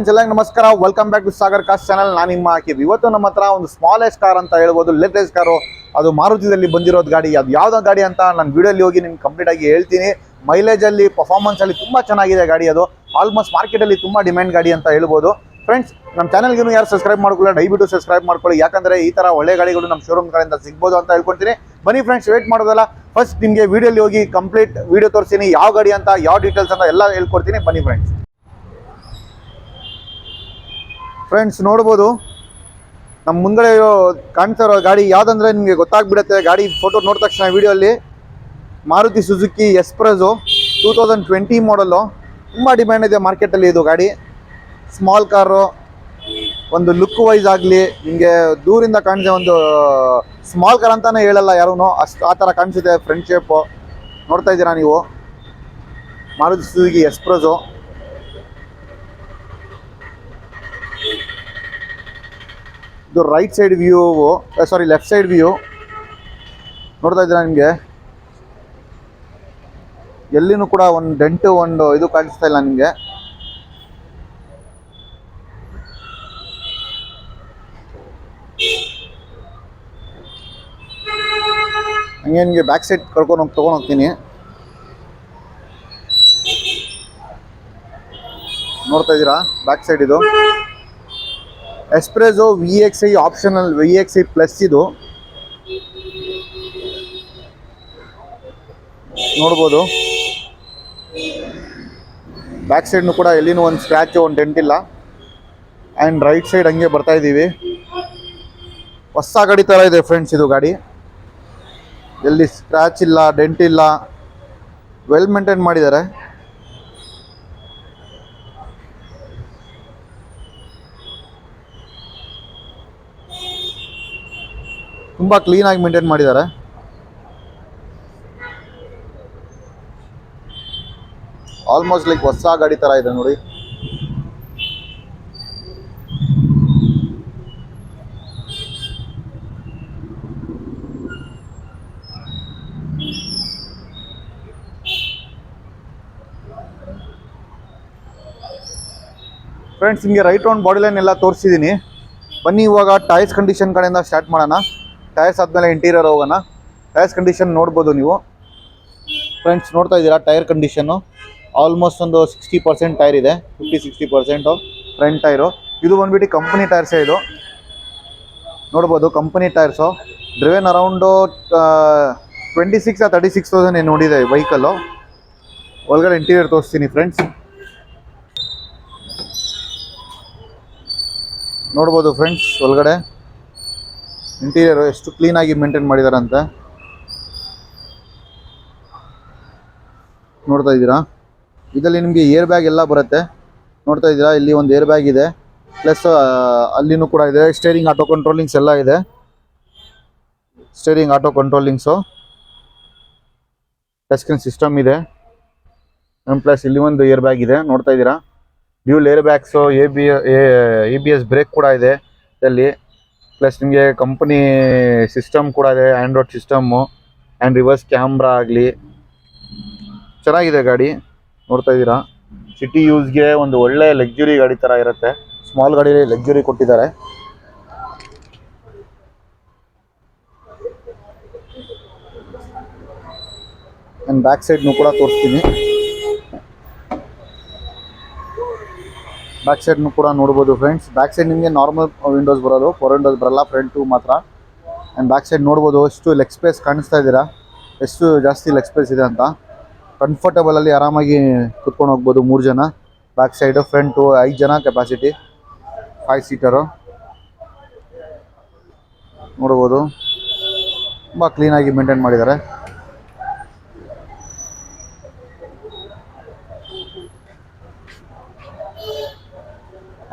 Friends ಎಲ್ಲ ನಮಸ್ಕಾರ, welcome back to Sagar cars channel. ನಾನು ನಿಮ್ಮ Akhib. ಇವತ್ತು ನಮ್ಮ ಹತ್ರ ಒಂದು ಸ್ಮಾಲೆಸ್ಟ್ ಕಾರ್ ಅಂತ ಹೇಳ್ಬೋದು, ಲೇಟೆಸ್ಟ್ ಕಾರು. ಅದು ಮಾರುತಿದಲ್ಲಿ ಬಂದಿರೋದು ಗಾಡಿ. ಅದು ಯಾವ್ದೋ ಗಾಡಿ ಅಂತ ನಾನು ವಿಡಿಯೋಲಿ ಹೋಗಿ ನಿಮ್ಗೆ ಕಂಪ್ಲೀಟ್ ಆಗಿ ಹೇಳ್ತೀನಿ. ಮೈಲೇಜಲ್ಲಿ, ಪರ್ಫಾರ್ಮೆನ್ಸಲ್ಲಿ ತುಂಬ ಚೆನ್ನಾಗಿದೆ ಗಾಡಿ. ಅದು ಆಲ್ಮೋಸ್ಟ್ ಮಾರ್ಕೆಟಲ್ಲಿ ತುಂಬ ಡಿಮ್ಯಾಂಡ್ ಗಾಡಿ ಅಂತ ಹೇಳ್ಬೋದು. ಫ್ರೆಂಡ್ಸ್, ನಮ್ಮ ಚಾನಲ್ಗೂ ಯಾರು ಸಬ್ಸ್ಕ್ರೈಬ್ ಮಾಡ್ಕೊಳ್ಳಿ, ದಯವಿಟ್ಟು ಸಬ್ಸ್ಕ್ರೈಬ್ ಮಾಡ್ಕೊಳ್ಳಿ. ಯಾಕಂದರೆ ಈ ಥರ ಒಳ್ಳೆ ಗಾಡಿಗಳು ನಮ್ಮ ಶೋರೂಮ್ ಕಡೆಯಿಂದ ಸಿಗ್ಬೋದು ಅಂತ ಹೇಳ್ಕೊಳ್ತೀನಿ. ಬನ್ನಿ ಫ್ರೆಂಡ್ಸ್, ವೇಟ್ ಮಾಡೋದಲ್ಲ. ಫಸ್ಟ್ ನಿಮಗೆ ವಿಡಿಯೋಲಿ ಹೋಗಿ ಕಂಪ್ಲೀಟ್ ವಿಡಿಯೋ ತೋರಿಸ್ತೀನಿ, ಯಾವ ಗಾಡಿ ಅಂತ, ಯಾವ ಡೀಟೇಲ್ಸ್ ಅಂತ ಎಲ್ಲ ಹೇಳ್ಕೊಡ್ತೀನಿ. ಬನ್ನಿ ಫ್ರೆಂಡ್ಸ್, ನೋಡ್ಬೋದು ನಮ್ಮ ಮುಂದೆ ಕಾಣ್ತಾ ಇರೋ ಗಾಡಿ ಯಾವುದಂದ್ರೆ ನಿಮಗೆ ಗೊತ್ತಾಗ್ಬಿಡುತ್ತೆ. ಗಾಡಿ ಫೋಟೋ ನೋಡಿದ ತಕ್ಷಣ ವಿಡಿಯೋಲಿ ಮಾರುತಿ ಸುಜುಕಿ ಎಸ್ ಪ್ರೆಸೋ 2020 ಮಾಡಲು. ತುಂಬ ಡಿಮ್ಯಾಂಡ್ ಇದೆ ಮಾರ್ಕೆಟಲ್ಲಿ ಇದು ಗಾಡಿ. ಸ್ಮಾಲ್ ಕಾರು, ಒಂದು ಲುಕ್ ವೈಸ್ ಆಗಲಿ ನಿಮಗೆ ದೂರಿಂದ ಕಾಣಿಸೋ ಒಂದು ಸ್ಮಾಲ್ ಕಾರ್ ಅಂತಲೇ ಹೇಳಲ್ಲ ಯಾರೂ, ಅಷ್ಟು ಆ ಥರ ಕಾಣಿಸುತ್ತೆ. ಫ್ರಂಟ್ ಶೇಪು ನೋಡ್ತಾ ಇದ್ದೀರಾ ನೀವು, ಮಾರುತಿ ಸುಜುಕಿ ಎಸ್ ಪ್ರೆಸೋ. ಇದು right side view, left side view ನೋಡ್ತಾ ಇದ್ದೀರಾ. ನಿಮಗೆ ಎಲ್ಲಿನೂ ಕೂಡ ಒಂದು ಡೆಂಟು, ಒಂದು ಇದು ಕಾಣಿಸ್ತಾ ಇಲ್ಲ ನಿಮಗೆ. ಹಂಗೆ ನಿಮಗೆ ಬ್ಯಾಕ್ ಸೈಡ್ ತೊಗೊಂಡೋಗ್ತೀನಿ. ನೋಡ್ತಾ ಇದ್ದೀರಾ ಬ್ಯಾಕ್ ಸೈಡ್ ಇದು espresso VXi optional, VXi plus. ಇದು ನೋಡ್ಬೋದು. ಬ್ಯಾಕ್ ಸೈಡ್ನು ಕೂಡ ಎಲ್ಲಿನೂ ಒಂದು ಸ್ಕ್ರ್ಯಾಚು, ಒಂದು ಡೆಂಟ್ ಇಲ್ಲ. ಆ್ಯಂಡ್ ರೈಟ್ ಸೈಡ್ ಹಂಗೆ ಬರ್ತಾ ಇದ್ದೀವಿ. ಹೊಸ ಗಾಡಿ ಥರ ಇದೆ ಫ್ರೆಂಡ್ಸ್ ಇದು ಗಾಡಿ. ಎಲ್ಲಿ ಸ್ಕ್ರ್ಯಾಚ್ ಇಲ್ಲ, ಡೆಂಟ್ ಇಲ್ಲ, ವೆಲ್ ಮೇಂಟೈನ್ ಮಾಡಿದ್ದಾರೆ. ತುಂಬ ಕ್ಲೀನಾಗಿ ಮೇಂಟೈನ್ ಮಾಡಿದ್ದಾರೆ. ಆಲ್ಮೋಸ್ಟ್ ಲೈಕ್ ಹೊಸ ಗಾಡಿ ಥರ ಇದೆ ನೋಡಿ. ಫ್ರೆಂಡ್ಸ್, ನಿಮಗೆ ರೈಟ್ ರೌಂಡ್ ಬಾಡಿ ಲೈನ್ ಎಲ್ಲ ತೋರಿಸಿದ್ದೀನಿ. ಬನ್ನಿ ಇವಾಗ ಟೈರ್ಸ್ ಕಂಡೀಷನ್ ಕಡೆಯಿಂದ ಸ್ಟಾರ್ಟ್ ಮಾಡೋಣ. ಟೈರ್ಸ್ ಆದಮೇಲೆ ಇಂಟೀರಿಯರ್ ಹೋಗೋಣ. ಟೈರ್ಸ್ ಕಂಡೀಷನ್ ನೋಡ್ಬೋದು ನೀವು ಫ್ರೆಂಡ್ಸ್. ನೋಡ್ತಾ ಇದ್ದೀರಾ ಟೈರ್ ಕಂಡೀಷನ್ನು ಆಲ್ಮೋಸ್ಟ್ ಒಂದು 60% ಟೈರ್ ಇದೆ, 50-60% ಫ್ರಂಟ್ ಟೈರು. ಇದು ಬಂದ್ಬಿಟ್ಟು ಕಂಪನಿ ಟೈರ್ಸೇ. ಇದು ನೋಡ್ಬೋದು ಕಂಪನಿ ಟೈರ್ಸು. ಡ್ರಿವೆನ್ ಅರೌಂಡು 26,000-36,000 ಏನು ನೋಡಿದೆ ವೆಹಿಕಲ್ಲು. ಒಳಗಡೆ ಇಂಟೀರಿಯರ್ ತೋರಿಸ್ತೀನಿ ಫ್ರೆಂಡ್ಸ್. ನೋಡ್ಬೋದು ಫ್ರೆಂಡ್ಸ್, ಒಳಗಡೆ ಇಂಟೀರಿಯರ್ ಎಷ್ಟು ಕ್ಲೀನಾಗಿ ಮೇಂಟೈನ್ ಮಾಡಿದ್ದಾರೆ ಅಂತ ನೋಡ್ತಾ ಇದ್ದೀರಾ. ಇದರಲ್ಲಿ ನಿಮಗೆ ಏರ್ ಬ್ಯಾಗ್ ಎಲ್ಲ ಬರುತ್ತೆ. ನೋಡ್ತಾ ಇದ್ದೀರಾ, ಇಲ್ಲಿ ಒಂದು ಏರ್ ಬ್ಯಾಗ್ ಇದೆ, ಪ್ಲಸ್ ಅಲ್ಲಿನೂ ಕೂಡ ಇದೆ. ಸ್ಟೇರಿಂಗ್ ಆಟೋ ಕಂಟ್ರೋಲಿಂಗ್ಸ್ ಎಲ್ಲ ಇದೆ. Steering auto controllings, touch screen system ಇದೆ. ಪ್ಲಸ್ ಇಲ್ಲಿ ಒಂದು ಏರ್ ಬ್ಯಾಗ್ ಇದೆ. ನೋಡ್ತಾ ಇದ್ದೀರಾ, dual air bags, ABS brake ಕೂಡ ಇದೆ ಇದರಲ್ಲಿ. ಪ್ಲಸ್ ನಿಮಗೆ ಕಂಪನಿ ಸಿಸ್ಟಮ್ ಕೂಡ ಇದೆ, Android system and reverse camera ಆಗಲಿ ಚೆನ್ನಾಗಿದೆ ಗಾಡಿ. ನೋಡ್ತಾ ಇದ್ದೀರಾ, ಸಿಟಿ ಯೂಸ್ಗೆ ಒಂದು ಒಳ್ಳೆ ಲಕ್ಸುರಿ ಗಾಡಿ ಥರ ಇರುತ್ತೆ. ಸ್ಮಾಲ್ ಗಾಡಿ ಲಕ್ಸುರಿ ಕೊಟ್ಟಿದ್ದಾರೆ. ನಾನು ಬ್ಯಾಕ್ ಸೈಡ್ನು ಕೂಡ ತೋರಿಸ್ತೀನಿ. ಬ್ಯಾಕ್ ಸೈಡ್ನು ಕೂಡ ನೋಡ್ಬೋದು ಫ್ರೆಂಡ್ಸ್. ಬ್ಯಾಕ್ ಸೈಡ್ ನಿಮಗೆ ನಾರ್ಮಲ್ ವಿಂಡೋಸ್ ಬರೋದು, 4 ವಿಂಡೋಸ್ ಬರಲ್ಲ, ಫ್ರಂಟು ಮಾತ್ರ. ಆ್ಯಂಡ್ ಬ್ಯಾಕ್ ಸೈಡ್ ನೋಡ್ಬೋದು ಎಷ್ಟು ಲೆಗ್ ಸ್ಪೇಸ್ ಕಾಣಿಸ್ತಾ ಇದ್ದೀರಾ, ಎಷ್ಟು ಜಾಸ್ತಿ ಲೆಗ್ ಸ್ಪೇಸ್ ಇದೆ ಅಂತ. ಕಂಫರ್ಟಬಲಲ್ಲಿ ಆರಾಮಾಗಿ ಕುತ್ಕೊಂಡು ಹೋಗ್ಬೋದು 3 ಜನ. ಬ್ಯಾಕ್ ಸೈಡು, ಫ್ರಂಟು 5 ಜನ ಕೆಪಾಸಿಟಿ, 5 ಸೀಟರು. ನೋಡ್ಬೋದು ತುಂಬ ಕ್ಲೀನಾಗಿ ಮೇಂಟೈನ್ ಮಾಡಿದ್ದಾರೆ.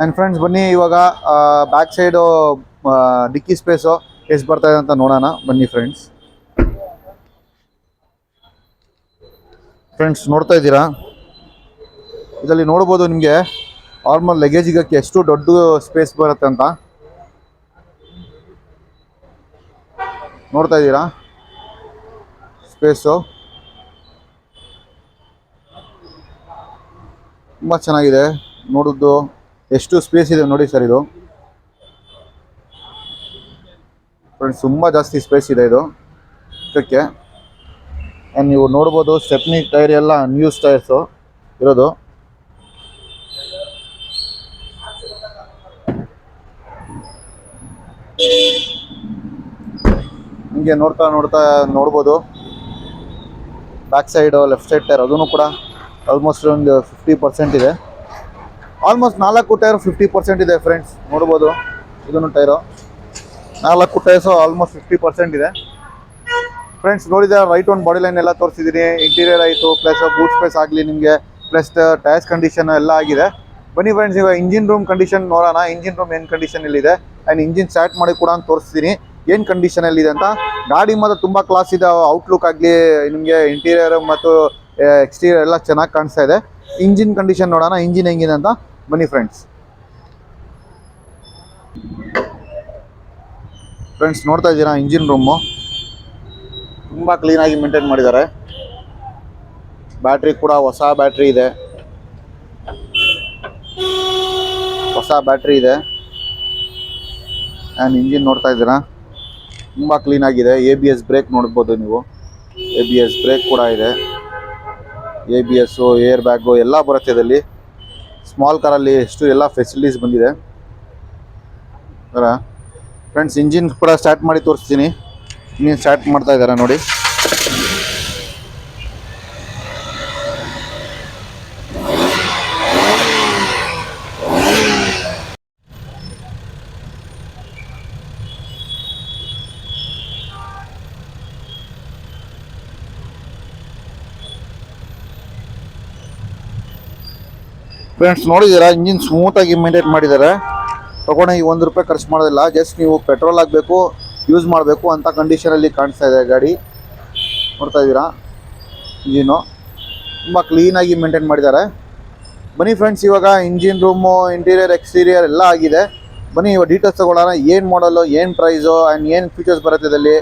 ಆ್ಯಂಡ್ ಫ್ರೆಂಡ್ಸ್, ಬನ್ನಿ ಇವಾಗ ಬ್ಯಾಕ್ ಸೈಡು ಡಿಕ್ಕಿ ಸ್ಪೇಸು ಎಷ್ಟು ಬರ್ತಾಯಿದೆ ಅಂತ ನೋಡೋಣ. ಬನ್ನಿ ಫ್ರೆಂಡ್ಸ್. ನೋಡ್ತಾ ಇದ್ದೀರಾ, ಇದರಲ್ಲಿ ನೋಡ್ಬೋದು ನಿಮಗೆ ಆಲ್ಮೋಸ್ಟ್ ಲಗೇಜಿಗೆ ಎಷ್ಟು ದೊಡ್ಡ ಸ್ಪೇಸ್ ಬರುತ್ತೆ ಅಂತ. ನೋಡ್ತಾ ಇದ್ದೀರಾ ಸ್ಪೇಸು ತುಂಬ ಚೆನ್ನಾಗಿದೆ ನೋಡೋದು. ಎಷ್ಟು ಸ್ಪೇಸ್ ಇದೆ ನೋಡಿ ಸರ್ ಇದು ಫ್ರೆಂಡ್ಸ್, ತುಂಬ ಜಾಸ್ತಿ ಸ್ಪೇಸ್ ಇದೆ ಇದು ಇದಕ್ಕೆ. ನೀವು ನೋಡ್ಬೋದು ಸ್ಟೆಪ್ನಿ ಟೈರ್ ಎಲ್ಲ ನ್ಯೂಸ್ ಟೈರ್ಸು ಇರೋದು. ಹಿಂಗೆ ನೋಡ್ತಾ ನೋಡ್ಬೋದು back side left side tyre ಅದೂ ಕೂಡ ಆಲ್ಮೋಸ್ಟ್ ಒಂದು 50% ಇದೆ. ಆಲ್ಮೋಸ್ಟ್ 4 ಟೈರ್ 50% ಇದೆ ಫ್ರೆಂಡ್ಸ್. ನೋಡ್ಬೋದು ಇದನ್ನು ಟೈರು 4 ಟೈರ್ಸು ಆಲ್ಮೋಸ್ಟ್ 50% ಇದೆ ಫ್ರೆಂಡ್ಸ್. ನೋಡಿದ ರೈಟ್ ಒಂದು ಬಾಡಿ ಲೈನ್ ಎಲ್ಲ ತೋರಿಸಿದ್ದೀನಿ. ಇಂಟೀರಿಯರ್ ಆಯಿತು, ಪ್ಲಸ್ ಬೂಟ್ ಸ್ಪೇಸ್ ಆಗಲಿ ನಿಮಗೆ, ಪ್ಲಸ್ ಟೈರ್ಸ್ ಕಂಡೀಷನ್ ಎಲ್ಲ ಆಗಿದೆ. ಬನ್ನಿ ಫ್ರೆಂಡ್ಸ್, ಇವಾಗ ಇಂಜಿನ್ ರೂಮ್ ಕಂಡೀಷನ್ ನೋಡೋಣ. ಇಂಜಿನ್ ರೂಮ್ ಏನು ಕಂಡೀಷನಲ್ಲಿದೆ ಆ್ಯಂಡ್ ಇಂಜಿನ್ ಸ್ಟಾರ್ಟ್ ಮಾಡಿ ಕೂಡ ತೋರಿಸ್ತೀನಿ ಏನು ಕಂಡೀಷನಲ್ಲಿದೆ ಅಂತ. ಗಾಡಿ ಮಾತ್ರ ತುಂಬ ಕ್ಲಾಸ್ ಇದೆ. ಔಟ್ಲುಕ್ ಆಗಲಿ ನಿಮಗೆ ಇಂಟೀರಿಯರ್ ಮತ್ತು ಎಕ್ಸ್ಟೀರಿಯರ್ ಎಲ್ಲ ಚೆನ್ನಾಗಿ ಕಾಣಿಸ್ತಾ ಇದೆ. ಇಂಜಿನ್ ಕಂಡೀಷನ್ ನೋಡೋಣ, ಇಂಜಿನ್ ಹೆಂಗಿದೆ ಅಂತ. ಬನ್ನಿ ಫ್ರೆಂಡ್ಸ್. ನೋಡ್ತಾ ಇದ್ದೀರಾ ಇಂಜಿನ್ ರೂಮು ತುಂಬ ಕ್ಲೀನಾಗಿ ಮೇಂಟೈನ್ ಮಾಡಿದ್ದಾರೆ. ಬ್ಯಾಟ್ರಿ ಕೂಡ ಹೊಸ ಬ್ಯಾಟ್ರಿ ಇದೆ ಆ್ಯಂಡ್ ಇಂಜಿನ್ ನೋಡ್ತಾ ಇದ್ದೀರಾ ತುಂಬ ಕ್ಲೀನಾಗಿದೆ. ABS ಬ್ರೇಕ್ ನೋಡ್ಬೋದು ನೀವು, ABS ಬ್ರೇಕ್ ಕೂಡ ಇದೆ. ABS ಏರ್ ಬ್ಯಾಗು ಎಲ್ಲ ಬರುತ್ತೆ ಇದರಲ್ಲಿ. ಸ್ಮಾಲ್ ಕಾರಲ್ಲಿ ಎಷ್ಟು ಎಲ್ಲ ಫೆಸಿಲಿಟೀಸ್ ಬಂದಿದೆ ಫ್ರೆಂಡ್ಸ್. ಇಂಜಿನ್ ಕೂಡ ಸ್ಟಾರ್ಟ್ ಮಾಡಿ ತೋರಿಸ್ತೀನಿ. ಇಂಜಿನ್ ಸ್ಟಾರ್ಟ್ ಮಾಡ್ತಾ ಇದ್ದಾರೆ ನೋಡಿ. ಫ್ರೆಂಡ್ಸ್ ನೋಡಿದ್ದೀರಾ ಇಂಜಿನ್ ಸ್ಮೂತಾಗಿ ಮೇಂಟೈನ್ ಮಾಡಿದ್ದಾರೆ. ತೊಗೊಂಡೋಗಿ ₹1 ಖರ್ಚು ಮಾಡೋದಿಲ್ಲ. ಜಸ್ಟ್ ನೀವು ಪೆಟ್ರೋಲ್ ಹಾಕಬೇಕು, ಯೂಸ್ ಮಾಡಬೇಕು ಅಂತ ಕಂಡೀಷನಲ್ಲಿ ಕಾಣಿಸ್ತಾ ಇದೆ ಗಾಡಿ. ನೋಡ್ತಾ ಇದ್ದೀರಾ ಇಂಜಿನು ತುಂಬ ಕ್ಲೀನಾಗಿ ಮೇಂಟೈನ್ ಮಾಡಿದ್ದಾರೆ. ಬನ್ನಿ ಫ್ರೆಂಡ್ಸ್, ಇವಾಗ ಇಂಜಿನ್ ರೂಮು, ಇಂಟೀರಿಯರ್, ಎಕ್ಸ್ಟೀರಿಯರ್ ಎಲ್ಲ ಆಗಿದೆ. ಬನ್ನಿ ಇವಾಗ ಡೀಟೇಲ್ಸ್ ತೊಗೊಳ್ಳೋಣ. ಏನು ಮಾಡಲು, ಏನು ಪ್ರೈಸು ಆ್ಯಂಡ್ ಏನು ಫೀಚರ್ಸ್ ಬರುತ್ತೆ ಇದರಲ್ಲಿ,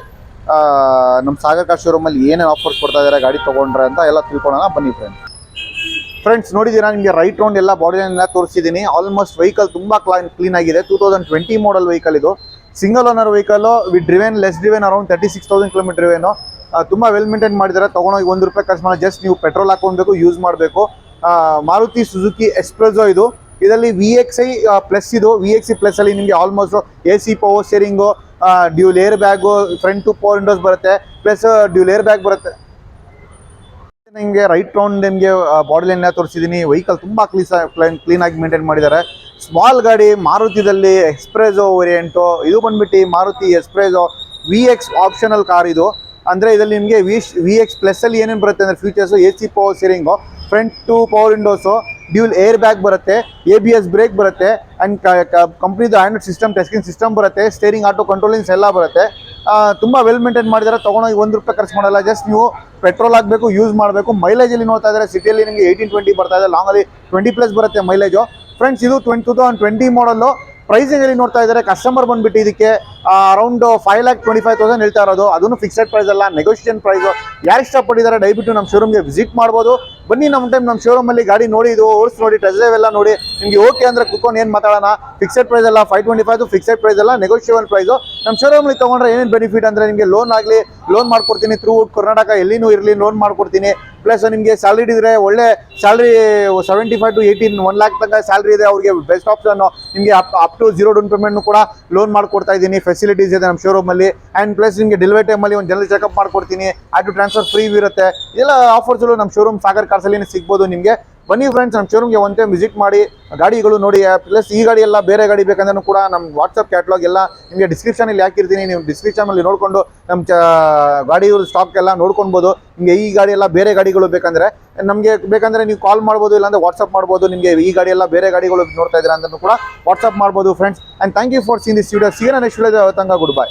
ನಮ್ಮ ಸಾಗರ್ ಕಾರ್ ಶೋರೂಮಲ್ಲಿ ಏನೇನು ಆಫರ್ಸ್ ಕೊಡ್ತಾ ಇದ್ದಾರೆ ಗಾಡಿ ತೊಗೊಂಡ್ರೆ ಅಂತ ಎಲ್ಲ ತಿಳ್ಕೊಳ್ಳೋಣ. ಬನ್ನಿ ಫ್ರೆಂಡ್ಸ್ ನೋಡಿದ್ದೀರಾ, ನಿಮಗೆ ರೈಟ್ ರೌಂಡ್ ಎಲ್ಲ ಬಾಡಿ ಲೈನ್ ಎಲ್ಲ ತೋರಿಸಿದ್ದೀನಿ. ಆಲ್ಮೋಸ್ಟ್ ವೆಹಿಕಲ್ ತುಂಬ ಕ್ಲೀನ್ ಆಗಿದೆ. 2020 ಮಾಡಲ್ ವೆಹಿಕಲ್ ಇದು. Single owner vehicle with driven, less driven, around 36,000 kilometre driven. ತುಂಬ ವೆಲ್ ಮೇಂಟೈನ್ ಮಾಡಿದ್ದಾರೆ. ತೊಗೊಂಡೋಗಿ ₹1 ಖರ್ಚು ಮಾಡಿ, ಜಸ್ಟ್ ನೀವು ಪೆಟ್ರೋಲ್ ಹಾಕೊಬೇಕು, ಯೂಸ್ ಮಾಡಬೇಕು. ಮಾರುತಿ ಸುಜುಕಿ ಎಕ್ಸ್ಪ್ರೆಸೋ ಇದು. ಇದರಲ್ಲಿ VXI ಪ್ಲಸ್ ಇದು. VXI ಪ್ಲಸ್ಸಲ್ಲಿ ನಿಮಗೆ almost AC power steering, dual air bag, front two power windows ಬರುತ್ತೆ, ಪ್ಲಸ್ ಡ್ಯೂಲ್ ಏರ್ ಬ್ಯಾಗ್ ಬರುತ್ತೆ. ನಿಮಗೆ ರೈಟ್ ರೌಂಡ್ ನಿಮಗೆ ಬಾಡಿ ಲೈನ್ ತೋರಿಸಿದ್ದೀನಿ. ವೆಹಿಕಲ್ ತುಂಬ ಕ್ಲೀನಾಗಿ ಮೇಂಟೈನ್ ಮಾಡಿದ್ದಾರೆ. ಸ್ಮಾಲ್ ಗಾಡಿ ಮಾರುತಿದಲ್ಲಿ ಎಕ್ಸ್ಪ್ರೆಸೋ ವೇರಿಯಂಟು ಇದು ಬಂದ್ಬಿಟ್ಟು Maruti Spresso VX optional car ಇದು. ಅಂದರೆ ಇದರಲ್ಲಿ ನಿಮಗೆ VX ಪ್ಲಸ್ಸಲ್ಲಿ ಏನೇನು ಬರುತ್ತೆ ಅಂದರೆ features AC power steering, front two power windows, dual air bag ಬರುತ್ತೆ, ABS ಬ್ರೇಕ್ ಬರುತ್ತೆ ಆ್ಯಂಡ್ ಕಂಪ್ನಿದು Android system, touch screen system ಬರುತ್ತೆ, ಸ್ಟೇರಿಂಗ್ ಆಟೋ ಕಂಟ್ರೋಲಿಂಗ್ಸ್ ಎಲ್ಲ ಬರುತ್ತೆ. ತುಂಬ ವೆಲ್ ಮೇಂಟೈನ್ ಮಾಡಿದ್ದಾರೆ. ತೊಗೊಂಡೋಗಿ ₹1 ಖರ್ಚು ಮಾಡಲ್ಲ. ಜಸ್ಟ್ ನೀವು ಪೆಟ್ರೋಲ್ ಹಾಕಬೇಕು, ಯೂಸ್ ಮಾಡಬೇಕು. ಮೈಲೇಜಲ್ಲಿ ನೋಡ್ತಾ ಇದ್ದಾರೆ ಸಿಟಿಯಲ್ಲಿ ನಿಮಗೆ 18-20 ಬರ್ತಾ ಇದೆ. ಲಾಂಗಲ್ಲಿ 20+ ಬರುತ್ತೆ ಮೈಲೇಜು. ಫ್ರೆಂಡ್ಸ್ ಇದು 2020 ಮಾಡಲ್ಲು. ಪ್ರೈಸಿಂಗಲ್ಲಿ ನೋಡ್ತಾ ಇದ್ದಾರೆ ಕಸ್ಟಮರ್ ಬಂದುಬಿಟ್ಟು ಇದಕ್ಕೆ ಅರೌಂಡ್ 5,25,000 ಹೇಳ್ತಾ ಇರೋದು. ಅದನ್ನು ಫಿಕ್ಸೆಡ್ ಪ್ರೈಸ್ ಅಲ್ಲ, ನೆಗೋಷಿಯೇಷನ್ ಪ್ರೈಸು. ಯಾರು ಇಷ್ಟಪಟ್ಟಿದ್ದಾರೆ ದಯವಿಟ್ಟು ನಮ್ಮ ಶೋರೂಮ್ಗೆ ವಿಸಿಟ್ ಮಾಡ್ಬೋದು. ಬನ್ನಿ ನಮ್ಮ ಶೋರೂಮಲ್ಲಿ ಗಾಡಿ ನೋಡಿ, ಇದು ಓಡಿಸಿ ನೋಡಿ, ಟೆಸ್ಟ್ ಡ್ರೈವ್ ಎಲ್ಲ ನೋಡಿ. ನಿಮಗೆ ಓಕೆ ಅಂದರೆ ಕುತ್ಕೊಂಡು ಏನು ಮಾತಾಡೋಣ. ಫಿಕ್ಸೆಡ್ ಪ್ರೈಸ್ ಅಲ್ಲ, 525 ಫಿಕ್ಸೆಡ್ ಪ್ರೈಸ್ ಅಲ್ಲ, ನೆಗೋಷಿಯೇಬಲ್ ಪ್ರೈಸು. ನಮ್ಮ ಶೋರೂಮಲ್ಲಿ ತೊಗೊಂಡ್ರೆ ಏನೇನು ಬೆನಿಫಿಟ್ ಅಂದರೆ ನಿಮಗೆ ಲೋನ್ ಮಾಡ್ಕೊಡ್ತೀನಿ. ಥ್ರೂ ಕರ್ನಾಟಕ ಎಲ್ಲಿನೂ ಇರಲಿ ಲೋನ್ ಮಾಡ್ಕೊಡ್ತೀನಿ. ಪ್ಲಸ್ ನಿಮಗೆ ಸ್ಯಾಲ್ರಿ ಇದ್ದರೆ ಒಳ್ಳೆ ಸ್ಯಾಲ್ರಿ 75 to 18 1 lakh ತನಕ ಸ್ಯಾಲ್ರಿ ಇದೆ. ಅವ್ರಿಗೆ ಬೆಸ್ಟ್ ಆಪ್ಷನ್ನು. ನಿಮಗೆ ಅಪ್ ಟು 0 ಡೌನ್ ಪೇಮೆಂಟ್ನು ಕೂಡ ಲೋನ್ ಮಾಡ್ಕೊಡ್ತಾ ಇದ್ದೀನಿ. ಫೆಸಿಲಿಟೀಸ್ ಇದೆ ನಮ್ಮ ಶೋರೂಮಲ್ಲಿ. ಆ್ಯಂಡ್ ಪ್ಲಸ್ ನಿಮಗೆ ಡೆಲಿವರಿ ಟೈಮಲ್ಲಿ ಒಂದು ಜನರಲ್ ಚೆಕಪ್ ಮಾಡ್ಕೊಡ್ತೀನಿ. ಆಟೋ ಟ್ರಾನ್ಸ್ಫರ್ ಫ್ರೀ ಇರುತ್ತೆ. ಎಲ್ಲ ಆಫರ್ಸ್ಗಳು ನಮ್ಮ ಶೋರೂಮ್ ಸಾಗರ್ ಕಾರ್ಸಲ್ಲಿ ಸಿಗ್ಬೋದು ನಿಮಗೆ. ಬನ್ನಿ ಫ್ರೆಂಡ್ಸ್, ನಮ್ಮ ಶೋರೂಮ್ಗೆ ಒನ್ ಟೈಮ್ ವಿಸಿಟ್ ಮಾಡಿ ಗಾಡಿಗಳು ನೋಡಿ. ಪ್ಲಸ್ ಈ ಗಾಡಿ ಎಲ್ಲ ಬೇರೆ ಗಾಡಿ ಬೇಕಂದ್ರೂ ಕೂಡ ನಮ್ಮ ವಾಟ್ಸಪ್ ಕ್ಯಾಟ್ಲಾಗ್ ಎಲ್ಲ ನಿಮಗೆ ಡಿಸ್ಕ್ರಿಪ್ಷನಲ್ಲಿ ಹಾಕಿರ್ತೀನಿ. ನೀವು ಡಿಸ್ಕ್ರಿಪ್ಷನಲ್ಲಿ ನೋಡಿಕೊಂಡು ನಮ್ಮ ಗಾಡಿಗಳು ಸ್ಟಾಕ್ ಎಲ್ಲ ನೋಡ್ಕೊಳ್ಬೋದು. ನಿಮಗೆ ಈ ಗಾಡಿ ಎಲ್ಲ ಬೇರೆ ಗಾಡಿಗಳು ಬೇಕಂದರೆ ನಮಗೆ ಬೇಕಂದರೆ ನೀವು ಕಾಲ್ ಮಾಡ್ಬೋದು, ಇಲ್ಲಾಂದರೆ ವಾಟ್ಸಪ್ ಮಾಡ್ಬೋದು. ನಿಮಗೆ ಈ ಗಾಡಿ ಎಲ್ಲ ಬೇರೆ ಗಾಡಿಗಳು ನೋಡ್ತಾ ಇದ್ದೀರಾ ಅಂತಲೂ ಕೂಡ ವಾಟ್ಸಪ್ ಮಾಡ್ಬೋದು friends. And thank you for seen this video. ಸಿಗೋಣ ನೆಕ್ಸ್ಟ್ ವಿಡಿಯೋದ. ತನಕ ಗುಡ್ ಬೈ.